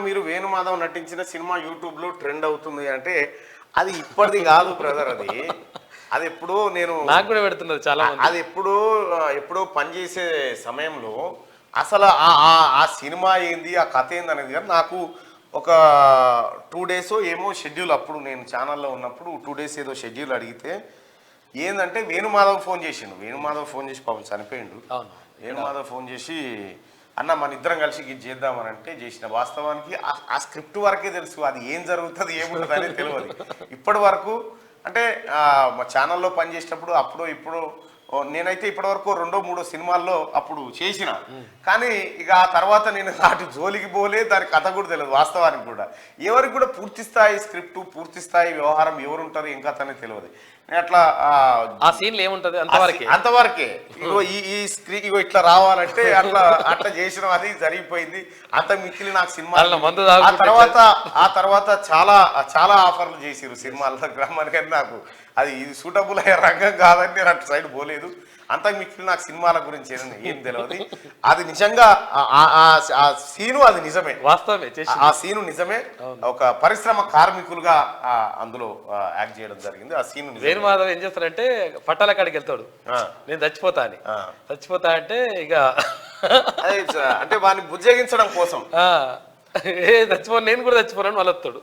మీరు వేణుమాధవ్ నటించిన cinema YouTube లో ట్రెండ్ అవుతుంది అంటే అది ఇప్పటిది కాదు బ్రదర్. అది ఎప్పుడో నేను నాకు కూడా పెడుతున్నారు చాలా మంది. అది ఎప్పుడో పనిచేసే సమయంలో అసలు ఆ సినిమా ఏంది, ఆ కథ ఏంది అనేది కానీ నాకు ఒక 2 days ఏమో షెడ్యూల్, అప్పుడు నేను ఛానల్లో ఉన్నప్పుడు 2 days ఏదో షెడ్యూల్ అడిగితే ఏంటంటే వేణుమాధవ్ ఫోన్ చేసి పాపం చనిపోయిండు. వేణుమాధవ్ ఫోన్ చేసి అన్న మన ఇద్దరం కలిసి ఇది చేద్దామని అంటే చేసిన. వాస్తవానికి ఆ స్క్రిప్ట్ వరకే తెలుసు, అది ఏం జరుగుతుంది ఏముంటుంది అనేది తెలియదు ఇప్పటి వరకు. అంటే మా ఛానల్లో పనిచేసేటప్పుడు అప్పుడు ఇప్పుడు నేనైతే ఇప్పటివరకు 2-3 సినిమాల్లో అప్పుడు చేసిన, కానీ ఇక ఆ తర్వాత నేను వాటి జోలికి పోలే, దాని కథ కూడా తెలియదు వాస్తవానికి కూడా. ఎవరికి కూడా పూర్తి స్థాయి స్క్రిప్ట్, పూర్తి స్థాయి వ్యవహారం ఎవరు ఉంటారు ఏం కథ అనేది తెలియదు. నేను అట్లా ఆ సీన్లు ఏముంటది అంతవరకే ఈ స్క్రీన్ ఇగో ఇట్లా రావాలంటే అట్లా చేసిన, అది జరిగిపోయింది. అంత మిక్కిలి నాకు సినిమా ఆ తర్వాత చాలా ఆఫర్లు చేసిరు సినిమాల్లో గ్రామానికి. నాకు అది ఇది సూటబుల్ అయ్యే రంగం కాదని నేను అటు సైడ్ పోలేదు. అంత మిక్కిలి నాకు సినిమాల గురించి ఏం తెలియదు. అది నిజంగా ఆ సీను అది నిజమే, వాస్తవమే, ఆ సీను నిజమే. ఒక పరిశ్రమ కార్మికులుగా అందులో యాక్ట్ చేయడం జరిగింది. ఆ సీను వేణుమాధవ్ ఏం చేస్తారంటే పట్టాల కాడికి వెళ్తాడు, నేను చచ్చిపోతా అంటే ఇక అంటే వాడిని బుజ్జగించడం కోసం చచ్చిపోను, నేను కూడా చచ్చిపోను అని వాళ్ళు వస్తాడు.